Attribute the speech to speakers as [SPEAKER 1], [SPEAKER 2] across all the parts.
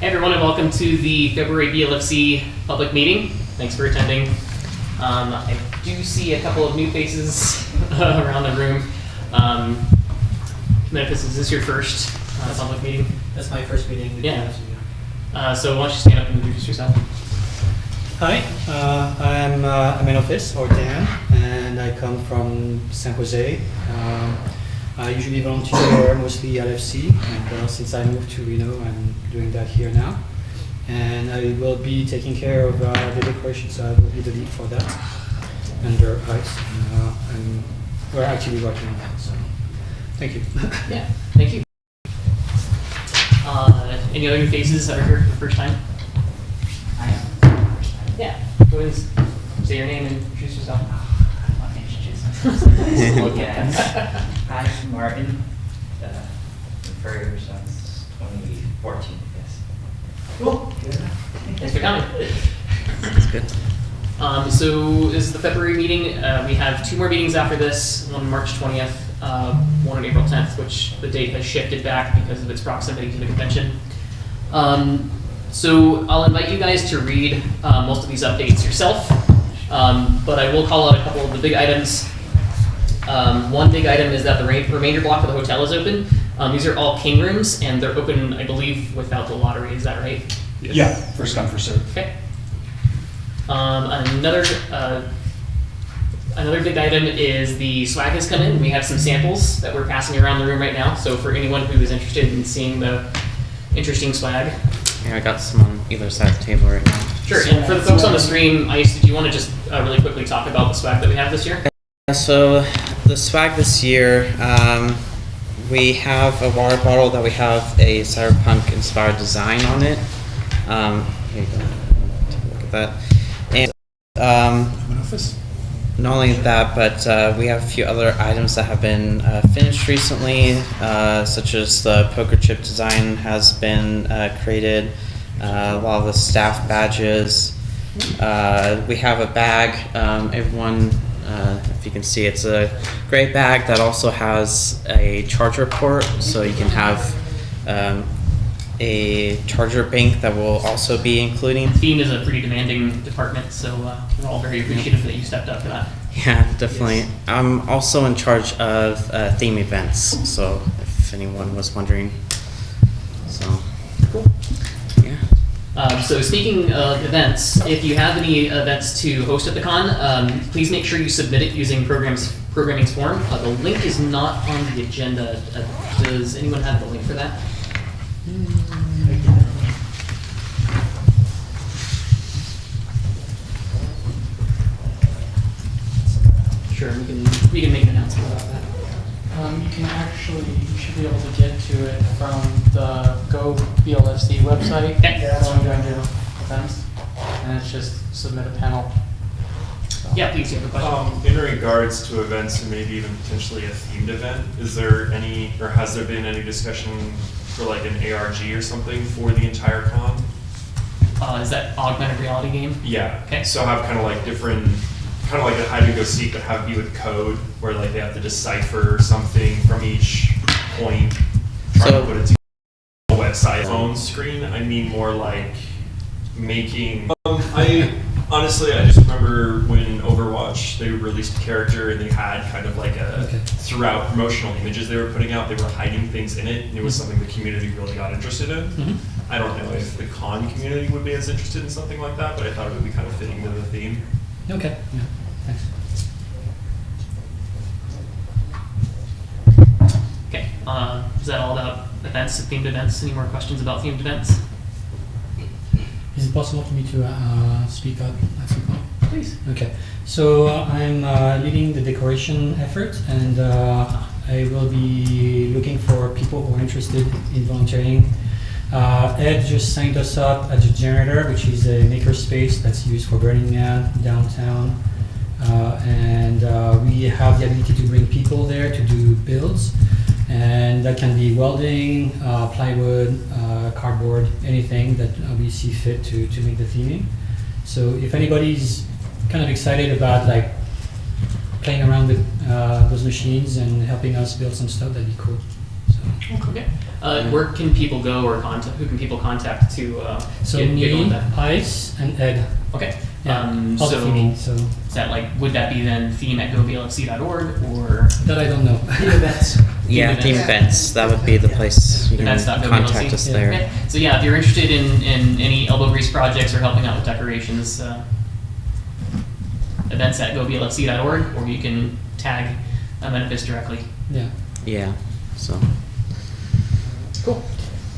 [SPEAKER 1] Hey everyone, and welcome to the February BLFC public meeting. Thanks for attending. I do see a couple of new faces around the room. Memphis, is this your first public meeting?
[SPEAKER 2] That's my first meeting.
[SPEAKER 1] Yeah. So why don't you stand up and introduce yourself?
[SPEAKER 2] Hi, I'm Memphis, or Dan, and I come from San Jose. I usually volunteer mostly at BLFC, and since I moved to Reno, I'm doing that here now. And I will be taking care of the decoration, so I will be the lead for that under ice. And we're actually working on that, so thank you.
[SPEAKER 1] Yeah, thank you. Any other new faces that are here for the first time?
[SPEAKER 3] I am.
[SPEAKER 1] Yeah, go ahead and say your name and introduce yourself.
[SPEAKER 3] I want to introduce myself. Yes. Hi, I'm Martin. Further since 2014, yes.
[SPEAKER 1] Cool. Thanks for coming.
[SPEAKER 3] That's good.
[SPEAKER 1] So this is the February meeting. We have two more meetings after this, one on March 20th, one on April 10th, which the date has shifted back because of its proximity to the convention. So I'll invite you guys to read most of these updates yourself, but I will call out a couple of the big items. One big item is that the remainder block of the hotel is open. These are all king rooms, and they're open, I believe, without the lottery. Is that right?
[SPEAKER 4] Yes. Yeah, first come, first served.
[SPEAKER 1] Okay. Another big item is the swag has come in. We have some samples that we're passing around the room right now. So for anyone who is interested in seeing the interesting swag.
[SPEAKER 3] Yeah, I got some on either side of the table right now.
[SPEAKER 1] Sure, and for the folks on the stream, Ice, do you want to just really quickly talk about the swag that we have this year?
[SPEAKER 5] So the swag this year, we have a water bottle that we have a cyberpunk inspired design on it. Here you go. Take a look at that. And not only that, but we have a few other items that have been finished recently, such as the poker chip design has been created, a lot of the staff badges. We have a bag, everyone, if you can see, it's a gray bag that also has a charger port, so you can have a charger bank that will also be including.
[SPEAKER 1] Theme is a pretty demanding department, so we're all very appreciative that you stepped up for that.
[SPEAKER 5] Yeah, definitely. Yes. I'm also in charge of theme events, so if anyone was wondering. So,
[SPEAKER 1] cool.
[SPEAKER 5] Yeah.
[SPEAKER 1] So speaking of events, if you have any events to host at the con, please make sure you submit it using programming's form. The link is not on the agenda. Does anyone have the link for that? Sure, we can make an announcement about that.
[SPEAKER 6] You should be able to get to it from the Go BLFC website.
[SPEAKER 1] Okay.
[SPEAKER 6] Going to events, and it's just submit a panel. So.
[SPEAKER 1] Yeah, please, you have a question.
[SPEAKER 4] In regards to events and maybe even potentially a themed event, is there any, or has there been any discussion for like an ARG or something for the entire con?
[SPEAKER 1] Is that augmented reality game?
[SPEAKER 4] Yeah.
[SPEAKER 1] Okay.
[SPEAKER 4] So have kind of like different, kind of like a hide and go seek, but have it be with code where like they have to decipher something from each point, try to put it together. A website phone screen. I mean more like making. Honestly, I just remember when Overwatch, they released a character and they had kind of like throughout promotional images they were putting out, they were hiding things in it, and it was something the community really got interested in. Mm-hmm. I don't know if the con community would be as interested in something like that, but I thought it would be kind of fitting to the theme.
[SPEAKER 2] Okay. Yeah. Thanks.
[SPEAKER 1] Okay. Is that all about events, themed events? Any more questions about themed events?
[SPEAKER 2] Is it possible for me to speak up at some point?
[SPEAKER 1] Please.
[SPEAKER 2] Okay. So I'm leading the decoration effort, and I will be looking for people who are interested in volunteering. Ed just signed us up at the Generator, which is a maker space that's used for Burning Man downtown. And we have the ability to bring people there to do builds. And that can be welding, plywood, cardboard, anything that we see fit to make the theming. So if anybody's kind of excited about like playing around with those machines and helping us build some stuff, that'd be cool. So.
[SPEAKER 1] Okay. Where can people go or contact? Who can people contact to
[SPEAKER 2] So
[SPEAKER 1] get going with
[SPEAKER 2] me,
[SPEAKER 1] that?
[SPEAKER 2] Ice, and Ed.
[SPEAKER 1] Okay.
[SPEAKER 2] Yeah, all
[SPEAKER 1] So
[SPEAKER 2] theming, so
[SPEAKER 1] is that like, would that be then theme@goblfc.org or
[SPEAKER 2] that I don't know.
[SPEAKER 5] Yeah,
[SPEAKER 1] events.
[SPEAKER 5] theme events. That would be the place you can
[SPEAKER 1] events.goblfc?
[SPEAKER 5] contact us
[SPEAKER 2] Yeah.
[SPEAKER 5] there.
[SPEAKER 1] Okay. So yeah, if you're interested in any elbow grease projects or helping out with decorations, events@goblfc.org, or you can tag Menifis directly.
[SPEAKER 2] Yeah.
[SPEAKER 5] Yeah. So.
[SPEAKER 1] Cool.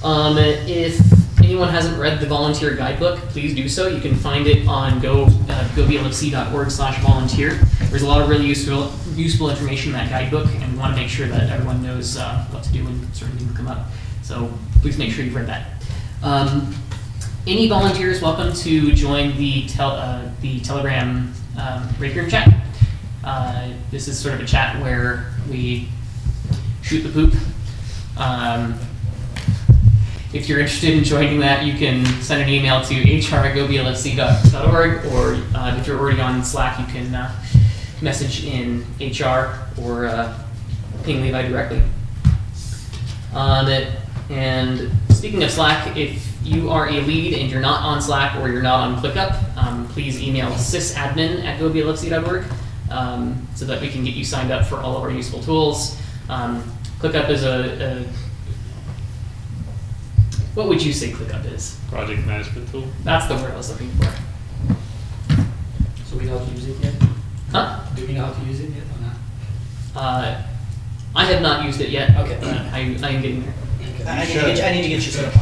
[SPEAKER 1] If anyone hasn't read the volunteer guidebook, please do so. You can find it on goblfc.org/volunteer. There's a lot of really useful information in that guidebook, and we want to make sure that everyone knows what to do when certain things come up. So please make sure you've read that. Any volunteers welcome to join the Telegram break room chat. This is sort of a chat where we shoot the poop. If you're interested in joining that, you can send an email to hr@goblfc.org, or if you're already on Slack, you can message in HR or ping Levi directly. And speaking of Slack, if you are a lead and you're not on Slack or you're not on ClickUp, please email sysadmin@goblfc.org so that we can get you signed up for all of our useful tools. ClickUp is what would you say ClickUp is?
[SPEAKER 7] Project management tool.
[SPEAKER 1] That's the word I was looking for.
[SPEAKER 2] So we know how to use it yet?
[SPEAKER 1] Huh?
[SPEAKER 2] Do we know how to use it yet or not?
[SPEAKER 1] I have not used it yet.
[SPEAKER 8] Okay.
[SPEAKER 1] But I am getting there.
[SPEAKER 8] I need to get you set up.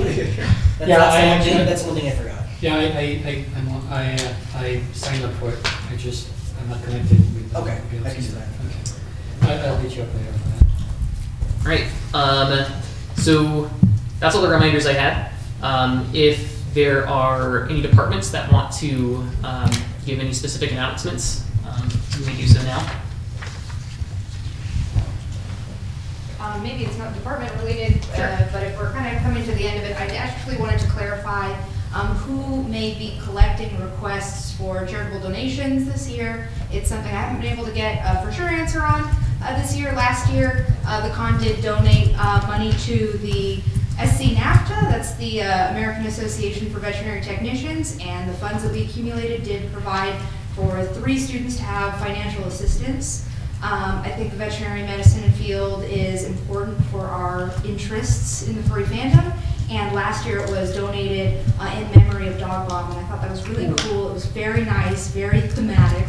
[SPEAKER 8] That's one thing I forgot.
[SPEAKER 2] Yeah, I signed up for it. I'm not connected with the
[SPEAKER 8] Okay, I can
[SPEAKER 2] PLC.
[SPEAKER 8] do that.
[SPEAKER 2] Okay. I'll hit you up later for that.
[SPEAKER 1] Right. So that's all the reminders I had. If there are any departments that want to give any specific announcements, you may do so now.
[SPEAKER 9] Maybe it's not department related, but if we're kind of coming to the end of it, I actually wanted to clarify who may be collecting requests for charitable donations this year. It's something I haven't been able to get a for sure answer on this year. Last year, the con did donate money to the SC NAFTA, that's the American Association for Veterinary Technicians, and the funds that we accumulated did provide for 3 students to have financial assistance. I think the veterinary medicine field is important for our interests in the furry fandom, and last year it was donated in memory of Dog Bomb, and I thought that was really cool. It was very nice, very thematic.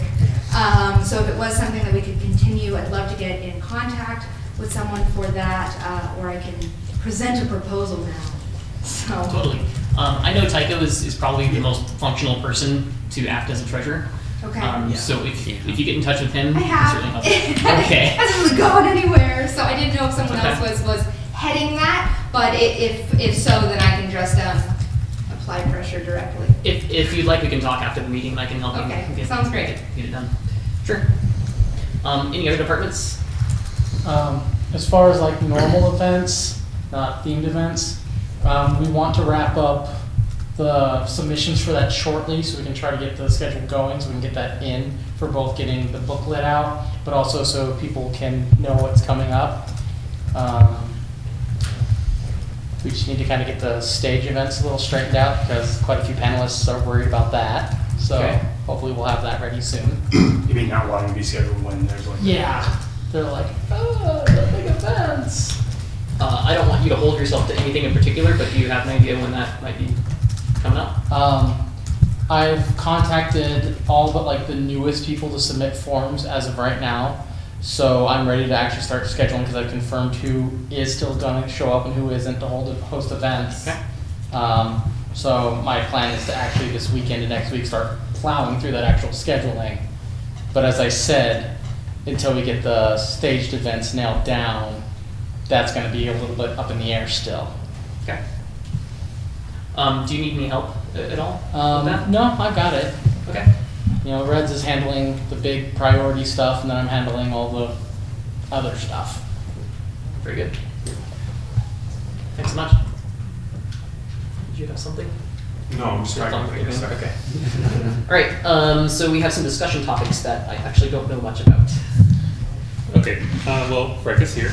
[SPEAKER 9] So if it was something that we could continue, I'd love to get in contact with someone for that, or I can present a proposal now. So.
[SPEAKER 1] Totally. I know Tycho is probably the most functional person to act as a treasurer.
[SPEAKER 9] Okay.
[SPEAKER 1] So if you get in touch with him,
[SPEAKER 9] I
[SPEAKER 1] you can
[SPEAKER 9] have.
[SPEAKER 1] certainly help. Okay.
[SPEAKER 9] It hasn't really gone anywhere, so I didn't know if someone
[SPEAKER 1] Okay.
[SPEAKER 9] else was heading that, but if so, then I can just apply pressure directly.
[SPEAKER 1] If you'd like, we can talk after the meeting, and I can help
[SPEAKER 9] Okay,
[SPEAKER 1] you
[SPEAKER 9] sounds great.
[SPEAKER 1] get it done. Sure. Any other departments?
[SPEAKER 6] As far as like normal events, not themed events, we want to wrap up the submissions for that shortly so we can try to get the schedule going so we can get that in for both getting the booklet out, but also so people can know what's coming up. We just need to kind of get the stage events a little straightened out because quite a few panelists are worried about that. So
[SPEAKER 1] Okay.
[SPEAKER 6] hopefully we'll have that ready soon.
[SPEAKER 7] You mean not wanting to be scheduled when there's like.
[SPEAKER 6] Yeah, they're like, oh, the big events.
[SPEAKER 1] I don't want you to hold yourself to anything in particular, but do you have an idea when that might be coming up?
[SPEAKER 6] I've contacted all but like the newest people to submit forms as of right now. So I'm ready to actually start scheduling because I've confirmed who is still going to show up and who isn't to host events.
[SPEAKER 1] Okay.
[SPEAKER 6] So my plan is to actually this weekend and next week start plowing through that actual scheduling. But as I said, until we get the staged events nailed down, that's going to be a little bit up in the air still.
[SPEAKER 1] Okay. Do you need any help at all with that?
[SPEAKER 6] No, I've got it.
[SPEAKER 1] Okay.
[SPEAKER 6] You know, Reds is handling the big priority stuff, and then I'm handling all the other stuff.
[SPEAKER 1] Very good. Thanks so much. Did you have something?
[SPEAKER 4] No, I'm just trying to think a second.
[SPEAKER 1] Okay. All right. So we have some discussion topics that I actually don't know much about.
[SPEAKER 7] Okay, well, Freck is here.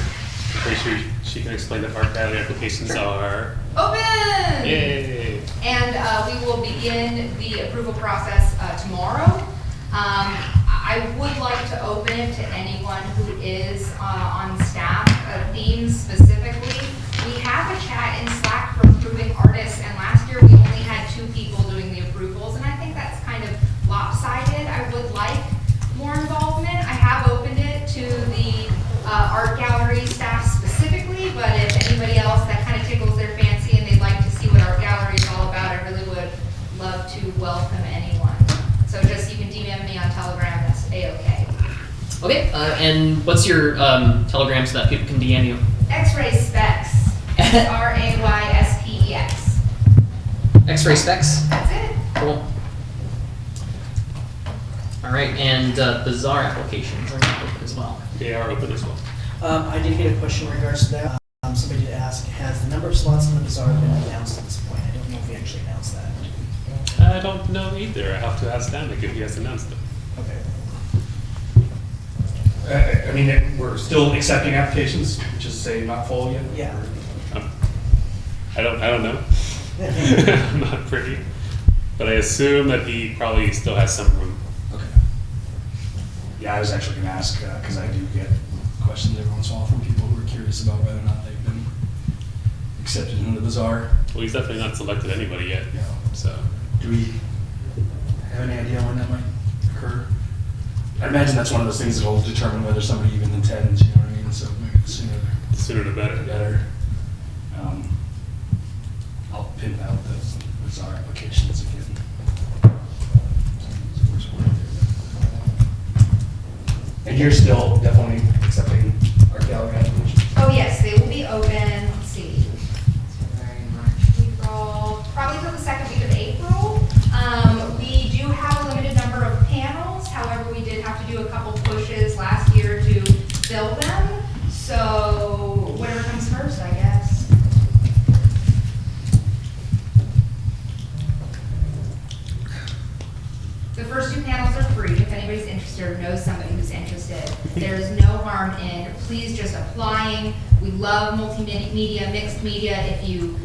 [SPEAKER 7] pretty sure she can explain that art gallery applications are.
[SPEAKER 9] Open!
[SPEAKER 7] Yay!
[SPEAKER 9] And we will begin the approval process tomorrow. I would like to open it to anyone who is on staff, themes specifically. We have a chat in Slack for approving artists, and last year we only had 2 people doing the approvals, and I think that's kind of lopsided. I would like more involvement. I have opened it to the art gallery staff specifically, but if anybody else that kind of tickles their fancy and they'd like to see what art gallery is all about, I really would love to welcome anyone. So just, you can DM me on Telegram, that's A-okay.
[SPEAKER 1] Okay, and what's your Telegram so that people can DM you?
[SPEAKER 9] X-ray specs, R-A-Y-S-P-E-X.
[SPEAKER 1] X-ray specs?
[SPEAKER 9] That's it.
[SPEAKER 1] Cool. All right, and Bazaar applications are not open as well.
[SPEAKER 7] They are open as well.
[SPEAKER 8] I did get a question in regards to that. Somebody did ask, has the number of slots in the bazaar been announced at this point? I don't know if we actually announced that.
[SPEAKER 7] I don't know either. I have to ask Danik if he has announced it.
[SPEAKER 8] Okay.
[SPEAKER 10] I mean, we're still accepting applications, which is say not full yet.
[SPEAKER 8] Yeah.
[SPEAKER 7] I don't know. I'm not privy. But I assume that he probably still has some room.
[SPEAKER 10] Okay. Yeah, I was actually going to ask, because I do get questions every once in a while from people who are curious about whether or not they've been accepted into the bazaar.
[SPEAKER 7] Well, he's definitely not selected anybody yet.
[SPEAKER 10] Yeah.
[SPEAKER 7] So.
[SPEAKER 10] Do we have any idea when that might occur? I imagine that's one of those things that will determine whether somebody even intends, you know what I mean? So maybe the
[SPEAKER 7] Sooner the better.
[SPEAKER 10] I'll pin out the bazaar applications again. And you're still definitely accepting art gallery applications?
[SPEAKER 9] Oh, yes, they will be open, let's see, February, March, April, probably till the second week of April. We do have a limited number of panels, however, we did have to do a couple pushes last year to fill them. So whatever comes first, I guess. The first 2 panels are free. If anybody's interested or knows somebody who's interested, there is no harm in please just applying. We love multimedia, mixed media. If you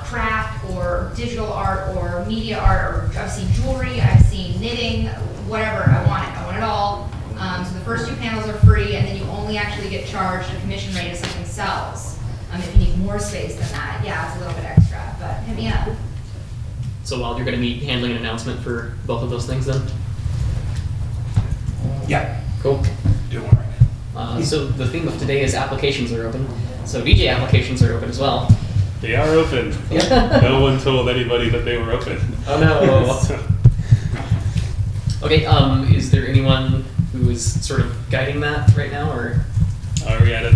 [SPEAKER 9] craft or digital art or media art, or I've seen jewelry, I've seen knitting, whatever, I want it all. So the first 2 panels are free, and then you only actually get charged a commission rate if something sells. If you need more space than that, yeah, it's a little bit extra, but hit me up.
[SPEAKER 1] So while you're going to be handling an announcement for both of those things then?
[SPEAKER 10] Yeah.
[SPEAKER 1] Cool.
[SPEAKER 10] Do one right now.
[SPEAKER 1] So the theme of today is applications are open. So DJ applications are open as well.
[SPEAKER 7] They are open.
[SPEAKER 1] Yeah.
[SPEAKER 7] No one told anybody that they were open.
[SPEAKER 1] Oh no.
[SPEAKER 7] So,
[SPEAKER 1] Okay, is there anyone who is sort of guiding that right now, or?
[SPEAKER 7] are we at an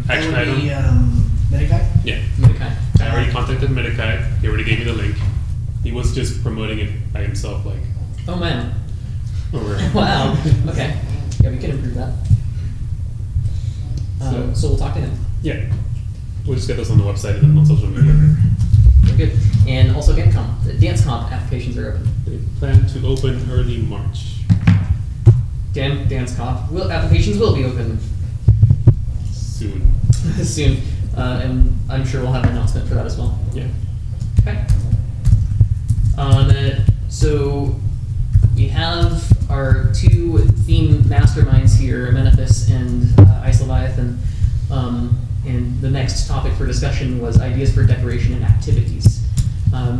[SPEAKER 7] action
[SPEAKER 8] That would
[SPEAKER 7] item?
[SPEAKER 8] be, Medicaid?
[SPEAKER 7] Yeah.
[SPEAKER 1] Okay.
[SPEAKER 7] I already contacted Medicaid. He already gave me the link. He was just promoting it by himself, like
[SPEAKER 1] Oh man.
[SPEAKER 7] over.
[SPEAKER 1] Wow. Okay. Yeah, we can improve that. So we'll talk to him.
[SPEAKER 7] Yeah. We'll just get those on the website and then on social media.
[SPEAKER 1] Very good. And also dance comp applications are open.
[SPEAKER 7] They plan to open early March.
[SPEAKER 1] Dance comp applications will be open
[SPEAKER 7] Soon.
[SPEAKER 1] soon, and I'm sure we'll have an announcement for that as well.
[SPEAKER 7] Yeah.
[SPEAKER 1] Okay. So we have our 2 theme masterminds here, Amenethus and Isleviathan. And the next topic for discussion was ideas for decoration and activities.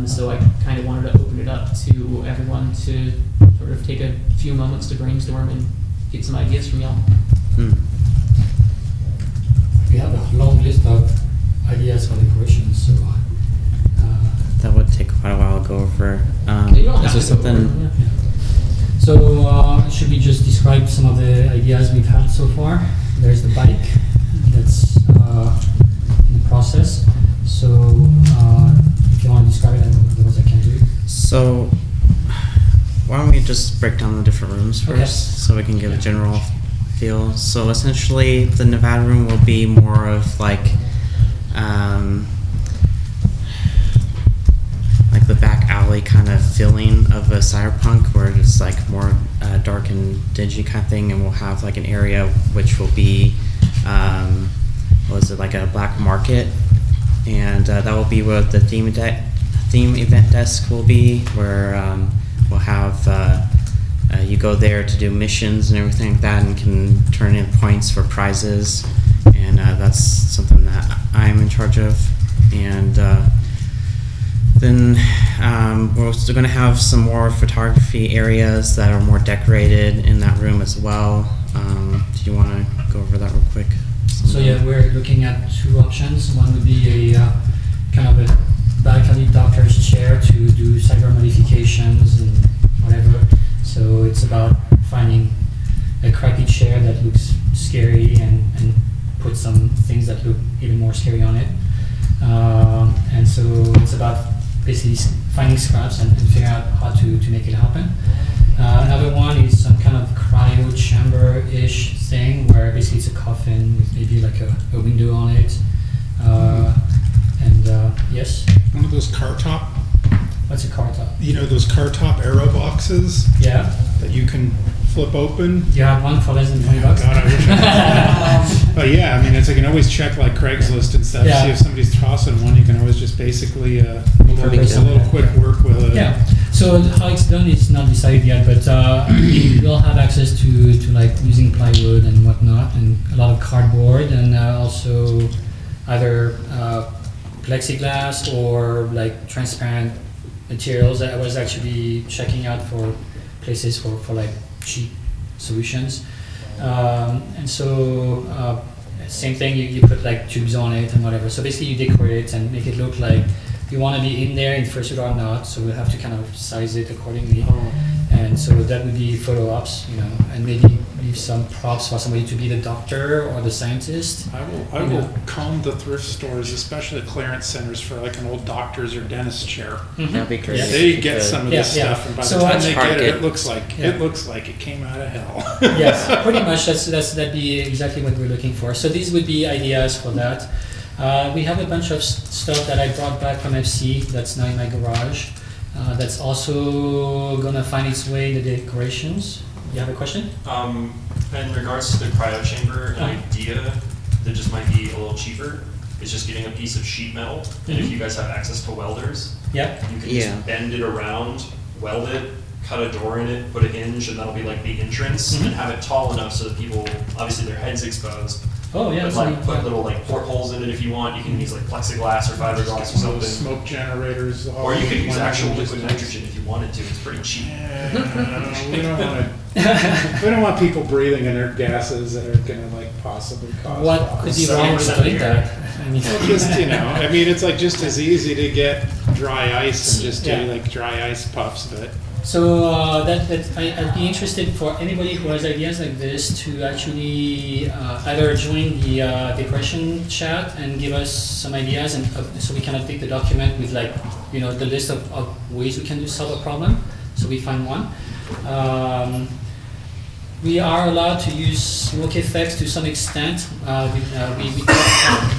[SPEAKER 1] So I kind of wanted to open it up to everyone to sort of take a few moments to brainstorm and get some ideas from y'all.
[SPEAKER 2] We have a long list of ideas for decorations, so
[SPEAKER 5] That would take quite a while to go over.
[SPEAKER 1] You don't
[SPEAKER 5] Is
[SPEAKER 1] have
[SPEAKER 5] there
[SPEAKER 1] to go over
[SPEAKER 5] something?
[SPEAKER 1] it, yeah.
[SPEAKER 2] So, should we just describe some of the ideas we've had so far? There's the bike that's in the process. So, if you want to describe it, otherwise I can do it.
[SPEAKER 5] So, why don't we just break down the different rooms first,
[SPEAKER 2] Okay.
[SPEAKER 5] so we can give a general feel. So essentially, the Nevada room will be more of like the back alley kind of feeling of a cyberpunk, where it's like more dark and dingy kind of thing, and we'll have like an area which will be was it like a black market, and that will be where the theme event desk will be, where we'll have you go there to do missions and everything like that, and can turn in points for prizes, and that's something that I'm in charge of. And then we're also going to have some more photography areas that are more decorated in that room as well. Do you want to go over that real quick?
[SPEAKER 2] So yeah, we're looking at two options. One would be a kind of a balcony doctor's chair to do cyber modifications and whatever. So it's about finding a crappy chair that looks scary and put some things that look even more scary on it. And so it's about basically finding scraps and figuring out how to make it happen. Another one is some kind of cryochamber-ish thing where basically it's a coffin with maybe like a window on it. Yes?
[SPEAKER 11] One of those car top,
[SPEAKER 2] What's a car top?
[SPEAKER 11] those car top arrow boxes
[SPEAKER 2] Yeah?
[SPEAKER 11] that you can flip open.
[SPEAKER 2] You have one for less than $20?
[SPEAKER 11] God, I wish I had. But yeah, I mean, it's, I can always check like Craigslist and stuff,
[SPEAKER 2] Yeah.
[SPEAKER 11] see if somebody's tossing one. You can always just basically a
[SPEAKER 2] Repurpose
[SPEAKER 11] little
[SPEAKER 2] it.
[SPEAKER 11] quick work with a.
[SPEAKER 2] Yeah. So how it's done is not decided yet, but we will have access to like using plywood and whatnot, and a lot of cardboard, and also either plexiglass or like transparent materials. I was actually checking out for places for like cheap solutions, and so same thing. You put like tubes on it and whatever. So basically, you decorate it and make it look like you want to be in there in fursuit or not. So we'll have to kind of size it accordingly. And so that would be photo ops, and maybe leave some props for somebody to be the doctor or the scientist.
[SPEAKER 11] I will comb the thrift stores, especially the clearance centers, for like an old doctor's or dentist chair.
[SPEAKER 5] That'd be great.
[SPEAKER 2] Yeah.
[SPEAKER 5] if
[SPEAKER 11] They
[SPEAKER 5] you
[SPEAKER 11] get
[SPEAKER 5] could.
[SPEAKER 11] some of
[SPEAKER 2] Yeah,
[SPEAKER 11] this
[SPEAKER 2] yeah.
[SPEAKER 11] stuff, and by
[SPEAKER 2] So
[SPEAKER 11] the time
[SPEAKER 2] that's
[SPEAKER 11] they get it,
[SPEAKER 5] Target.
[SPEAKER 11] it looks like it came out of hell.
[SPEAKER 2] Yes, pretty much. That'd be exactly what we're looking for. So these would be ideas for that. We have a bunch of stuff that I brought back from FC that's now in my garage. That's also gonna find its way in the decorations. You have a question?
[SPEAKER 4] In regards to the cryochamber, an idea that just might be a little cheaper is just getting a piece of sheet metal, and if you guys have access to welders,
[SPEAKER 2] Yeah.
[SPEAKER 4] you can
[SPEAKER 5] Yeah.
[SPEAKER 4] just bend it around, weld it, cut a door in it, put a hinge, and that'll be like the entrance, and have it tall enough so that people, obviously their head's exposed,
[SPEAKER 2] Oh yeah.
[SPEAKER 4] but
[SPEAKER 2] so
[SPEAKER 4] like put
[SPEAKER 2] yeah.
[SPEAKER 4] little like portholes in it if you want. You can use like plexiglass or fiberglass or something.
[SPEAKER 11] Smoke generators.
[SPEAKER 4] Or you could use actual
[SPEAKER 11] just-
[SPEAKER 4] liquid nitrogen if you wanted to. It's pretty cheap.
[SPEAKER 11] We don't want to. We don't want people breathing in their gases that are going to like possibly cause.
[SPEAKER 2] What
[SPEAKER 11] problems.
[SPEAKER 2] could be
[SPEAKER 4] So
[SPEAKER 2] wrong
[SPEAKER 4] you're
[SPEAKER 2] with
[SPEAKER 4] saying
[SPEAKER 2] doing
[SPEAKER 4] here-
[SPEAKER 2] that? I mean,
[SPEAKER 11] Well, just I mean, it's like just as easy to get dry ice and just do
[SPEAKER 2] Yeah.
[SPEAKER 11] like dry ice puffs, but
[SPEAKER 2] So I'd be interested for anybody who has ideas like this to actually either join the decoration chat and give us some ideas, and so we can update the document with like the list of ways we can solve a problem. So we find one. We are allowed to use smoke effects to some extent.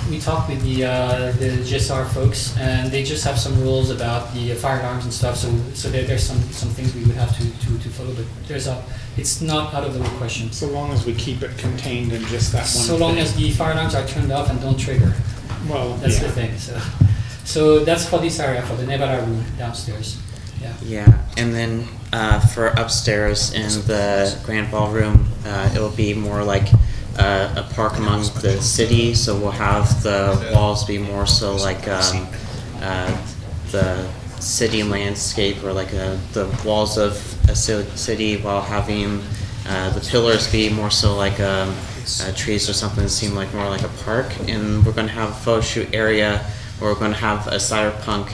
[SPEAKER 2] We talked with the GSR folks, and they just have some rules about the fire alarms and stuff. So there's some things we would have to follow, but it's not out of the question.
[SPEAKER 11] so long as we keep it contained in just that one.
[SPEAKER 2] So long
[SPEAKER 11] thing.
[SPEAKER 2] as the fire alarms are turned off and don't trigger.
[SPEAKER 11] Well,
[SPEAKER 2] That's
[SPEAKER 11] yeah.
[SPEAKER 2] the thing. So that's for this area, for the Nevada room downstairs. Yeah.
[SPEAKER 5] Yeah, and then for upstairs in the Grand Ballroom, it will be more like a park among the city. So we'll have the walls be more so like the city landscape, or like the walls of a city, while having the pillars be more so like trees or something that seem like more like a park. And we're going to have a photo shoot area where we're going to have a cyberpunk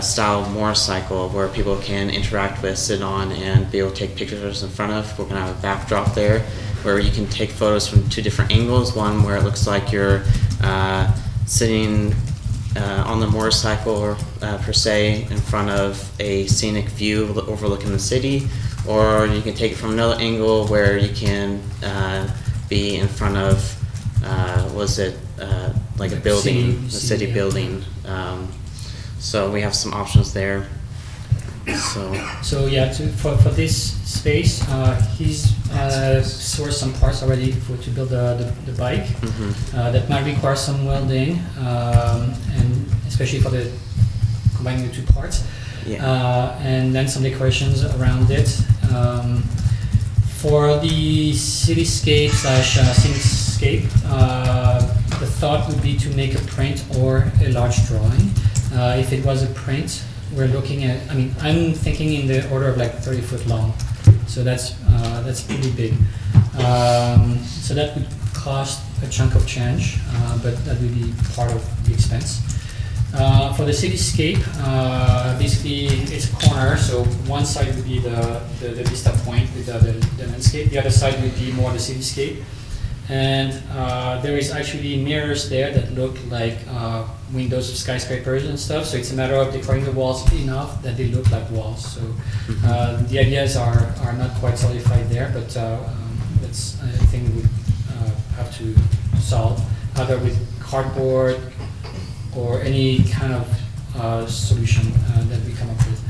[SPEAKER 5] style motorcycle where people can interact with, sit on, and be able to take pictures in front of. We're going to have a backdrop there where you can take photos from two different angles. One where it looks like you're sitting on the motorcycle per se in front of a scenic view overlooking the city, or you can take it from another angle where you can be in front of like a building, a city
[SPEAKER 2] yeah.
[SPEAKER 5] building. So we have some options there.
[SPEAKER 2] So yeah, for this space, he's sourced some parts already to build the bike. That might require some welding, and especially for the combining the two parts. And then some decorations around it. For the cityscape slash scenescape, the thought would be to make a print or a large drawing. If it was a print, we're looking at, I'm thinking in the order of like 30 foot long. So that's pretty big. So that would cost a chunk of change, but that would be part of the expense. For the cityscape, basically it's a corner, so one side would be the vista point with the landscape, the other side would be more the cityscape. And there is actually mirrors there that look like windows of skyscrapers and stuff, so it's a matter of decorating the walls enough that they look like walls. So the ideas are not quite solidified there, but that's, I think, we would have to solve, either with cardboard or any kind of solution that we come up with.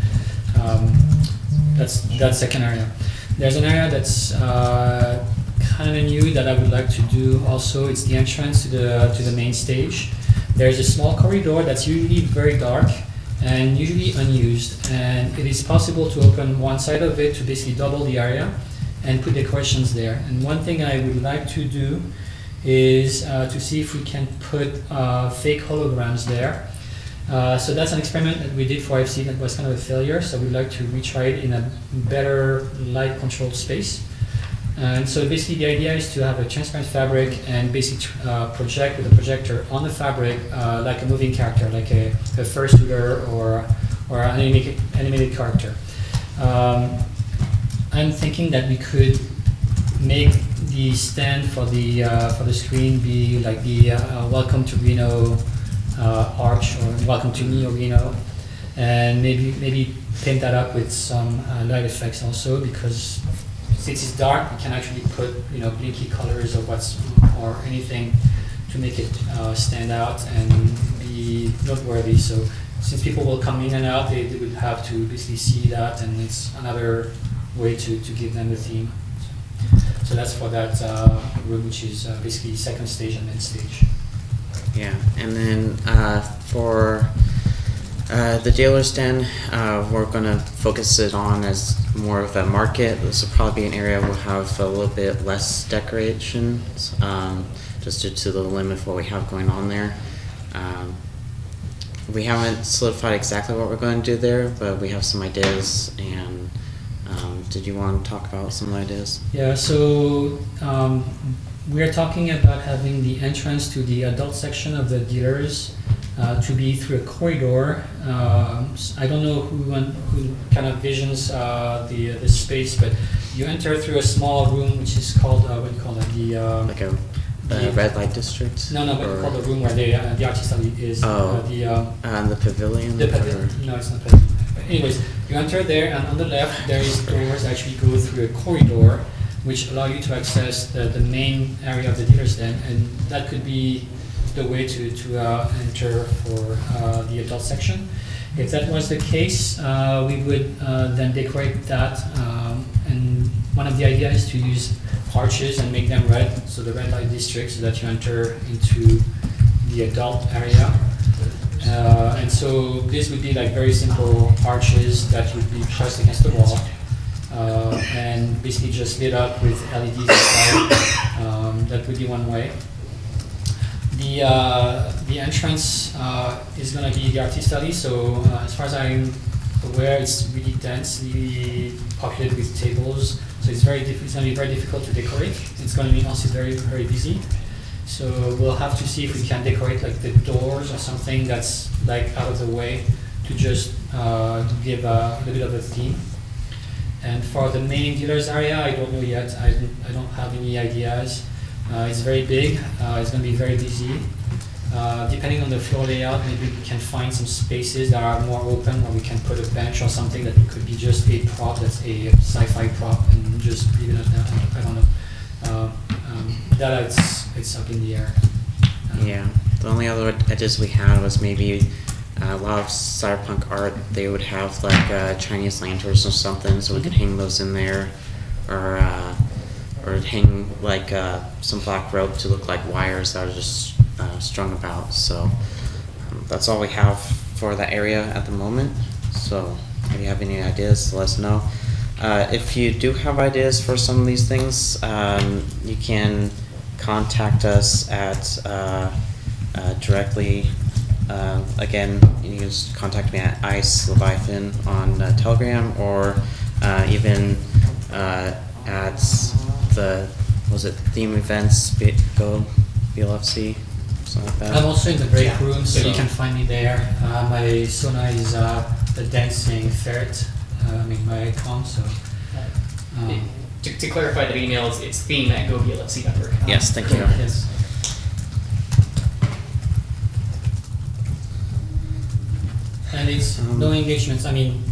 [SPEAKER 2] That's second area. There's an area that's kind of new that I would like to do also. It's the entrance to the main stage. There's a small corridor that's usually very dark and usually unused, and it is possible to open one side of it to basically double the area and put decorations there. And one thing I would like to do is to see if we can put fake holograms there. So that's an experiment that we did for FC that was kind of a failure, so we'd like to retry it in a better light controlled space. And so basically the idea is to have a transparent fabric and basically project with a projector on the fabric like a moving character, like a fursuiter or an animated character. I'm thinking that we could make the stand for the screen be like the Welcome to Reno arch, or Welcome to Neo Reno, and maybe paint that up with some light effects also, because since it's dark, we can actually put blinky colors or anything to make it stand out and be noteworthy. So since people will come in and out, they would have to basically see that, and it's another way to give them the theme. So that's for that room, which is basically second stage and main stage.
[SPEAKER 5] Yeah, and then for the dealer stand, we're going to focus it on as more of a market. This will probably be an area we'll have a little bit less decorations, just due to the limit of what we have going on there. We haven't solidified exactly what we're going to do there, but we have some ideas. And did you want to talk about some ideas?
[SPEAKER 2] Yeah, so we are talking about having the entrance to the adult section of the dealers to be through a corridor. I don't know who kind of visions the space, but you enter through a small room which is called what do you call it?
[SPEAKER 5] Like a red light district?
[SPEAKER 2] No, but it's called the room where the artist study is.
[SPEAKER 5] The pavilion?
[SPEAKER 2] The pavilion. No, it's not pavilion. But anyways, you enter there, and on the left there is doors that actually go through a corridor, which allow you to access the main area of the dealer's den, and that could be the way to enter for the adult section. If that was the case, we would then decorate that, and one of the ideas is to use arches and make them red, so the red light district, so that you enter into the adult area. And so this would be like very simple arches that would be pressed against the wall, and basically just lit up with LEDs inside. That would be one way. The entrance is going to be the artist alley, so as far as I'm aware, it's really densely populated with tables, so it's going to be very difficult to decorate. It's going to be also very, very busy. So we'll have to see if we can decorate like the doors or something that's like out of the way to just give a little bit of a theme. And for the main dealers area, I don't know yet. I don't have any ideas. It's very big. It's going to be very busy. Depending on the floor layout, maybe we can find some spaces that are more open where we can put a bench or something that could be just a prop, that's a sci-fi prop, and just leave it at that. I don't know. It's up in the air.
[SPEAKER 5] Yeah. The only other ideas we had was maybe a lot of cyberpunk art, they would have like Chinese lanterns or something, so we could hang those in there, or hang like some black rope to look like wires that are just strung about. So that's all we have for that area at the moment. So if you have any ideas, let us know. If you do have ideas for some of these things, you can contact us at directly. Again, you can just contact me at Ice Leviathan on Telegram, or even at the theme events, Go BLFC, something like that.
[SPEAKER 2] I'm also in the break
[SPEAKER 8] Yeah.
[SPEAKER 2] room, so you can find me there. My Sona is the dancing ferret, my icon, so.
[SPEAKER 1] To clarify the emails, it's theme@goblfc.org.
[SPEAKER 5] Yes, thank you.
[SPEAKER 2] Yes. And it's no engagements. I mean,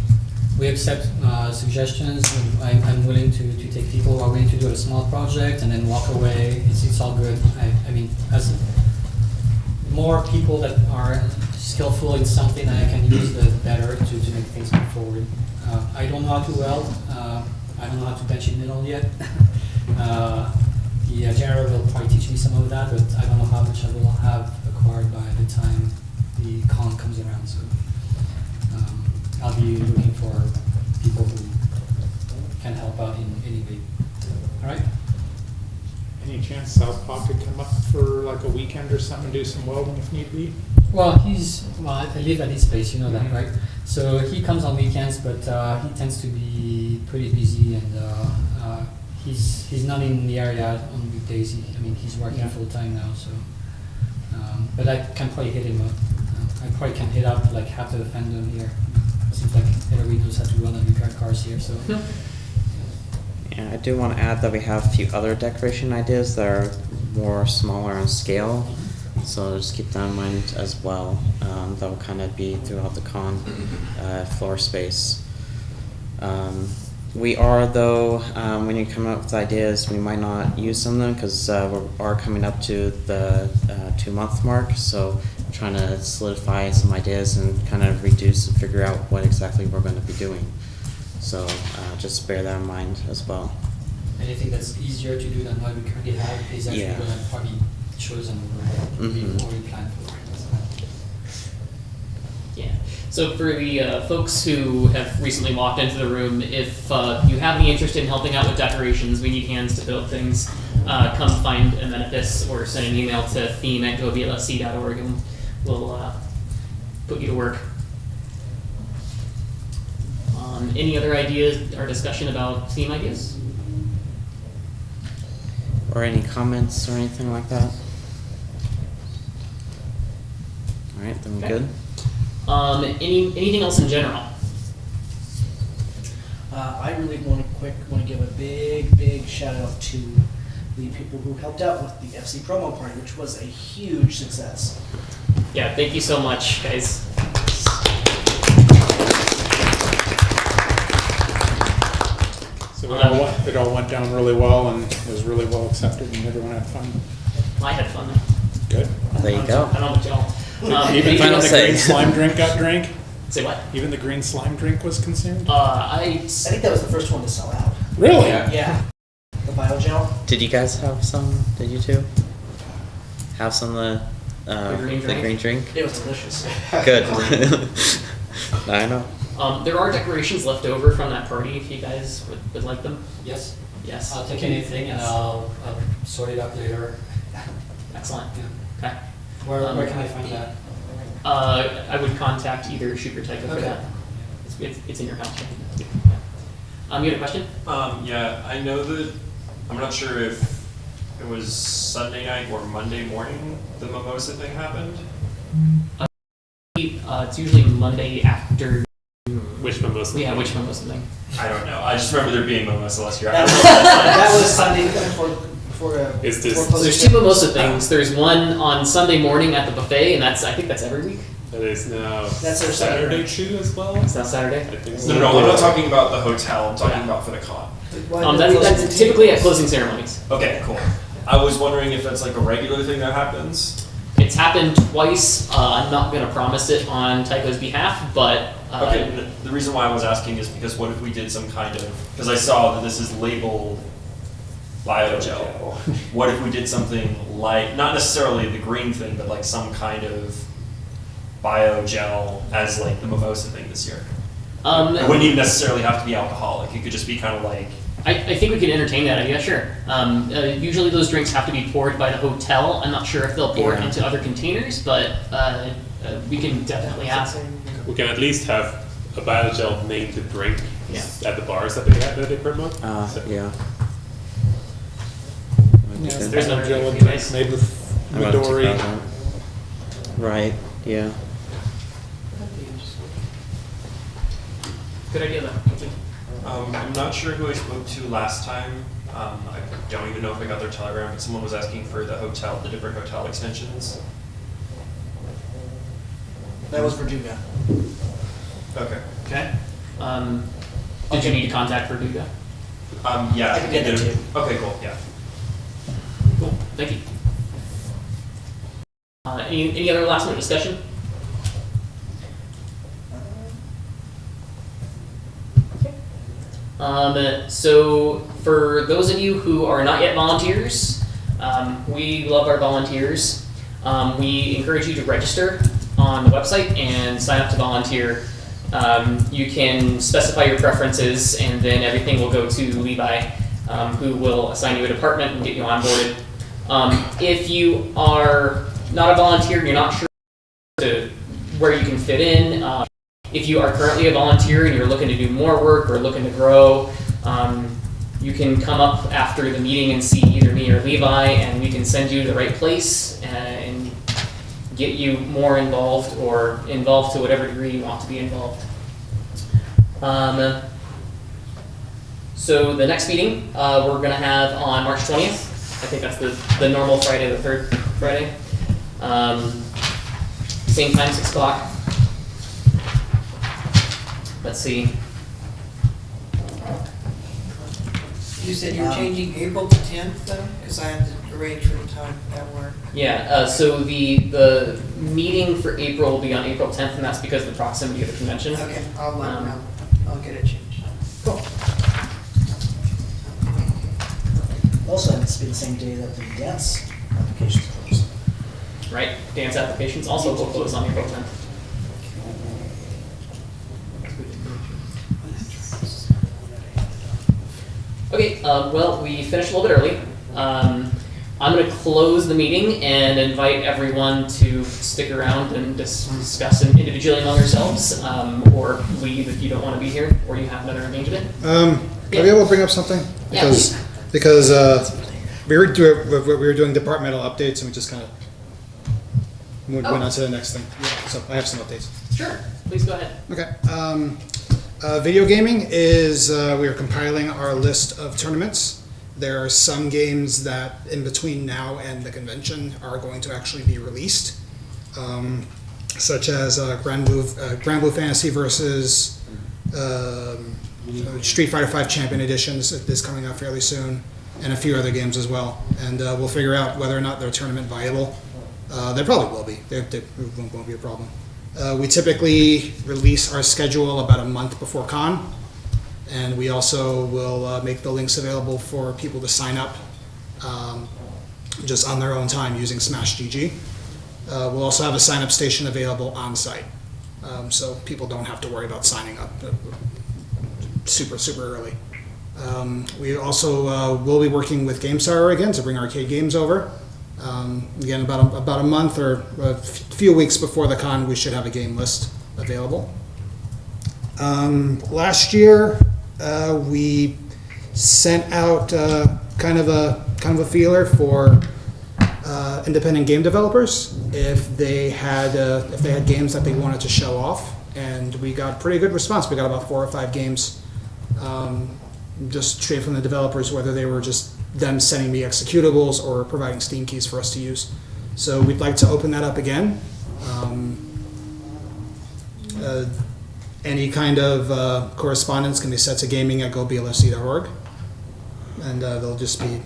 [SPEAKER 2] we accept suggestions. I'm willing to take people who are willing to do a small project and then walk away. It's all good. I mean, as more people that are skillful in something that I can use, the better to make things move forward. I don't know how to weld. I don't know how to bench in middle yet. The general will probably teach me some of that, but I don't know how much I will have acquired by the time the con comes around. So I'll be looking for people who can help out in any way. All right?
[SPEAKER 11] Any chance Southpaw could come up for like a weekend or something, do some welding if need be?
[SPEAKER 2] Well, I live at his place, you know that, right? So he comes on weekends, but he tends to be pretty busy, and he's not in the area on weekdays. He's working full time now, so. But I can probably hit him up. I probably can hit up like half the fandom here. Seems like everybody knows how to run and repair cars here, so.
[SPEAKER 5] Yeah, I do want to add that we have a few other decoration ideas that are more smaller on scale, so just keep that in mind as well. That will kind of be throughout the con floor space. We are, though, when you come up with ideas, we might not use some of them because we are coming up to the 2-month mark, so I'm trying to solidify some ideas and kind of reduce and figure out what exactly we're going to be doing. So just bear that in mind as well.
[SPEAKER 2] Anything that's easier to do than what we currently have is actually
[SPEAKER 5] Yeah.
[SPEAKER 2] going to probably chosen
[SPEAKER 5] Mhm.
[SPEAKER 2] or we planned for.
[SPEAKER 1] Yeah. So for the folks who have recently walked into the room, if you have any interest in helping out with decorations, we need hands to build things, come find Amenipus or send an email to theme@goblfc.org and we'll put you to work. Any other ideas or discussion about theme ideas?
[SPEAKER 5] Or any comments or anything like that? All right, then we're
[SPEAKER 1] Okay.
[SPEAKER 5] good.
[SPEAKER 1] Anything else in general?
[SPEAKER 8] I really want to give a big shout out to the people who helped out with the FC promo party, which was a huge success.
[SPEAKER 1] Yeah, thank you so much, guys.
[SPEAKER 11] So it all went down really well and was really well accepted and everyone had fun.
[SPEAKER 1] I had fun.
[SPEAKER 11] Good.
[SPEAKER 5] There you go.
[SPEAKER 1] I don't know about y'all.
[SPEAKER 11] Even
[SPEAKER 5] final
[SPEAKER 11] the
[SPEAKER 5] say.
[SPEAKER 11] green slime drink got drank?
[SPEAKER 1] Say what?
[SPEAKER 11] Even the green slime drink was consumed?
[SPEAKER 8] I think that was the first one to sell out.
[SPEAKER 11] Really?
[SPEAKER 8] Yeah. The biogel.
[SPEAKER 5] Did you guys have some? Did you two have some of
[SPEAKER 1] The green drink?
[SPEAKER 5] green drink?
[SPEAKER 8] It was delicious.
[SPEAKER 5] Good. I know.
[SPEAKER 1] There are decorations left over from that party if you guys would like them.
[SPEAKER 2] Yes.
[SPEAKER 1] Yes.
[SPEAKER 2] I'll take anything and I'll sort it up later.
[SPEAKER 1] Excellent.
[SPEAKER 2] Yeah.
[SPEAKER 1] Okay.
[SPEAKER 2] Where can I find that?
[SPEAKER 1] I would contact either Shoot or Tycho for
[SPEAKER 2] Okay.
[SPEAKER 1] that. It's in your house. Yeah. You had a question?
[SPEAKER 4] Yeah, I know that, I'm not sure if it was Sunday night or Monday morning the mimosa thing happened.
[SPEAKER 1] It's usually Monday after.
[SPEAKER 7] Which mimosa?
[SPEAKER 1] Yeah, which mimosa thing?
[SPEAKER 4] I don't know, I just remember there being mimosa last year.
[SPEAKER 8] That was Sunday before
[SPEAKER 7] Is this-
[SPEAKER 8] before
[SPEAKER 1] So
[SPEAKER 8] closing
[SPEAKER 1] there's two mimosa
[SPEAKER 8] ceremony.
[SPEAKER 1] things. There's one on Sunday morning at the buffet, and I think that's every week.
[SPEAKER 7] That is now
[SPEAKER 8] That's our
[SPEAKER 7] Saturday
[SPEAKER 8] Saturday.
[SPEAKER 7] too as well?
[SPEAKER 1] It's not Saturday.
[SPEAKER 7] I think
[SPEAKER 4] No, I'm not talking about the hotel, I'm talking about for the con.
[SPEAKER 1] That's typically at closing ceremonies.
[SPEAKER 4] Okay, cool. I was wondering if that's like a regular thing that happens.
[SPEAKER 1] It's happened twice. I'm not going to promise it on Tycho's behalf, but
[SPEAKER 4] Okay, the reason why I was asking is because what if we did some kind of, because I saw that this is labeled biogel. What if we did something like, not necessarily the green thing, but like some kind of biogel as like the mimosa thing this year? It wouldn't even necessarily have to be alcoholic. It could just be kind of like.
[SPEAKER 1] I think we could entertain that idea, sure. Usually those drinks have to be poured by the hotel. I'm not sure if they'll pour it into other containers, but we can definitely ask.
[SPEAKER 7] We can at least have a biogel named to drink
[SPEAKER 1] Yeah.
[SPEAKER 7] at the bars that they promote. So-
[SPEAKER 5] Yeah.
[SPEAKER 1] There's no
[SPEAKER 11] Jello
[SPEAKER 1] drink,
[SPEAKER 11] drink
[SPEAKER 1] nice.
[SPEAKER 11] made with
[SPEAKER 5] I'm gonna take
[SPEAKER 11] Midori.
[SPEAKER 5] that one. Right, yeah.
[SPEAKER 1] Good idea, though. Thank you.
[SPEAKER 4] I'm not sure who I spoke to last time. I don't even know if I got their telegram, but someone was asking for the different hotel extensions.
[SPEAKER 8] That was Verduga.
[SPEAKER 4] Okay.
[SPEAKER 1] Okay. Did you need to contact Verduga?
[SPEAKER 4] Yeah.
[SPEAKER 8] I can get that too.
[SPEAKER 4] Okay, cool, yeah.
[SPEAKER 1] Cool, thank you. Any other last minute discussion? So for those of you who are not yet volunteers, we love our volunteers. We encourage you to register on the website and sign up to volunteer. You can specify your preferences, and then everything will go to Levi, who will assign you a department and get you onboarded. If you are not a volunteer and you're not sure where you can fit in, if you are currently a volunteer and you're looking to do more work or looking to grow, you can come up after the meeting and see either me or Levi, and we can send you to the right place and get you more involved or involved to whatever degree you want to be involved. So the next meeting we're going to have on March 20th. I think that's the normal Friday, the third Friday. Same time, 6 o'clock. Let's see.
[SPEAKER 12] You said you're changing April to 10th though? Because I have to arrange for the time at work.
[SPEAKER 1] Yeah, so the meeting for April will be on April 10th, and that's because of the proximity of the convention.
[SPEAKER 12] Okay, I'll let them know. I'll get it changed.
[SPEAKER 1] Cool.
[SPEAKER 8] Also, it's been the same day that the dance applications closed.
[SPEAKER 1] Right, dance applications also will close on April 10th. Okay, well, we finished a little bit early. I'm going to close the meeting and invite everyone to stick around and discuss individually among yourselves, or leave if you don't want to be here, or you have another engagement.
[SPEAKER 13] Are we able to bring up something?
[SPEAKER 1] Yeah,
[SPEAKER 13] Because we were doing departmental updates and we just kind of went on to the next thing. So I have some updates.
[SPEAKER 1] Sure, please go ahead.
[SPEAKER 13] Okay. Video gaming is, we are compiling our list of tournaments. There are some games that in between now and the convention are going to actually be released, such as Grand Blue Fantasy versus Street Fighter V Champion Editions is coming out fairly soon, and a few other games as well. And we'll figure out whether or not they're tournament viable. They probably will be. They won't be a problem. We typically release our schedule about a month before con, and we also will make the links available for people to sign up just on their own time using Smash GG. We'll also have a sign-up station available on site, so people don't have to worry about signing up super early. We also will be working with GameStar again to bring arcade games over. Again, about a month or a few weeks before the con, we should have a game list available. Last year, we sent out kind of a feeler for independent game developers if they had games that they wanted to show off, and we got pretty good response. We got about 4 or 5 games just straight from the developers, whether they were just them sending me executables or providing Steam keys for us to use. So we'd like to open that up again. Any kind of correspondence can be set to gaming@goblfc.org, and they'll just be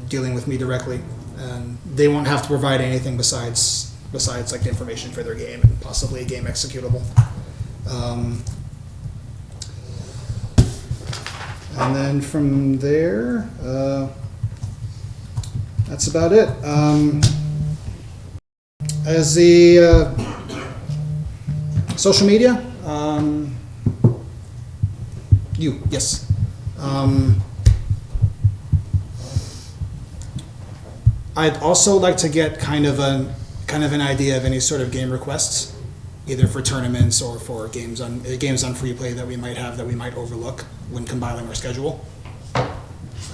[SPEAKER 13] dealing with me directly. and they won't have to provide anything besides like the information for their game and possibly a game executable. And then from there, that's about it. As the social media, yes. I'd also like to get kind of an idea of any sort of game requests, either for tournaments or for games on free play that we might have that we might overlook when compiling our schedule.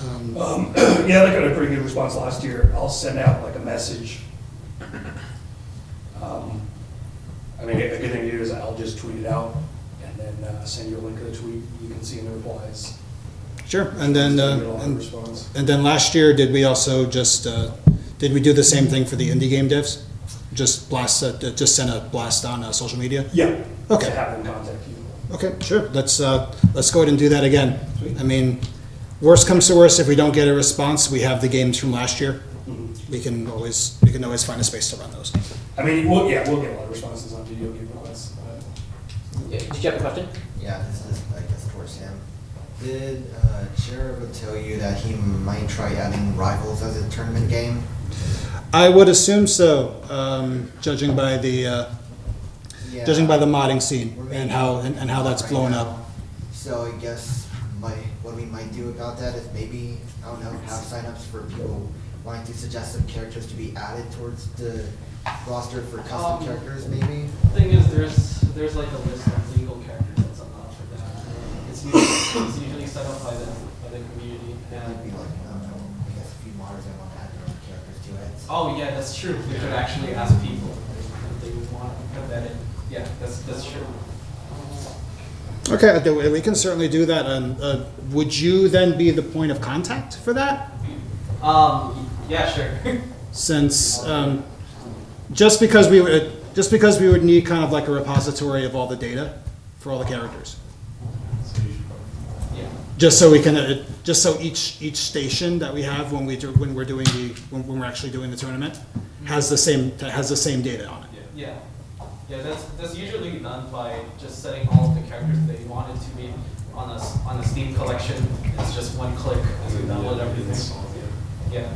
[SPEAKER 10] Yeah, they got a pretty good response last year. I'll send out like a message. I mean, a good thing to do is I'll just tweet it out and then send you a link to the tweet. You can see in the replies.
[SPEAKER 13] Sure, and then
[SPEAKER 10] Response.
[SPEAKER 13] and then last year, did we also just did we do the same thing for the indie game devs? Just send a blast on social media.
[SPEAKER 10] Yeah.
[SPEAKER 13] Okay.
[SPEAKER 10] To have them contact you.
[SPEAKER 13] Okay, sure. Let's go ahead and do that again.
[SPEAKER 10] Sweet.
[SPEAKER 13] I mean, worst comes to worst, if we don't get a response, we have the games from last year.
[SPEAKER 10] Mm-hmm.
[SPEAKER 13] We can always find a space to run those.
[SPEAKER 10] I mean, we'll get a lot of responses on video game requests.
[SPEAKER 1] Did you have a question?
[SPEAKER 14] Yeah, this is, I guess, towards him. Did Chair ever tell you that he might try adding Rivals as a tournament game?
[SPEAKER 13] I would assume so, judging by the modding scene and how that's blown up.
[SPEAKER 14] So I guess what we might do about that is maybe, I don't know, have signups for people wanting to suggest some characters to be added towards the roster for custom characters, maybe.
[SPEAKER 15] Thing is, there's like a list of legal characters that's allowed for that. It's usually set up by the community.
[SPEAKER 14] It might be like, I don't know, I guess a few modders that want to add their own characters to it.
[SPEAKER 15] Oh yeah, that's true. We could actually ask people if they would want to put that in. Yeah, that's true.
[SPEAKER 13] Okay, we can certainly do that. Would you then be the point of contact for that?
[SPEAKER 15] Yeah, sure.
[SPEAKER 13] Since just because we would need kind of like a repository of all the data for all the characters.
[SPEAKER 15] Yeah.
[SPEAKER 13] Just so we can, just so each station that we have when we're actually doing the tournament has the same data on it.
[SPEAKER 15] Yeah. Yeah, that's usually done by just setting all of the characters they wanted to be on a Steam collection. It's just one click to download everything. Yeah.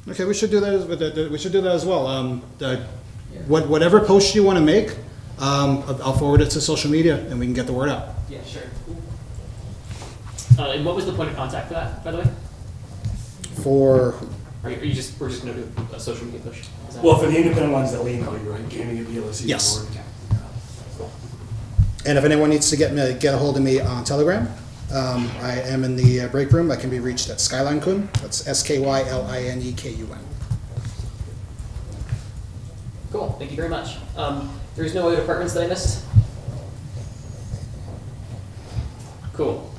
[SPEAKER 13] Okay, we should do that as well. Whatever post you want to make, I'll forward it to social media and we can get the word out.
[SPEAKER 15] Yeah, sure.
[SPEAKER 1] And what was the point of contact for that, by the way?
[SPEAKER 13] For
[SPEAKER 1] We're just going to do a social media push. Is that-
[SPEAKER 10] Well, for the independent ones that email you, right? Gaming at BLFC.
[SPEAKER 13] Yes. And if anyone needs to get a hold of me on Telegram, I am in the break room. I can be reached at Skylinekun. That's SKYLINEKUN.
[SPEAKER 1] Cool, thank you very much. There's no other departments that I missed? Cool.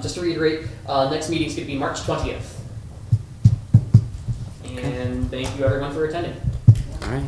[SPEAKER 1] Just to reiterate, next meeting is going to be March 20th. And thank you everyone for attending.
[SPEAKER 5] All right.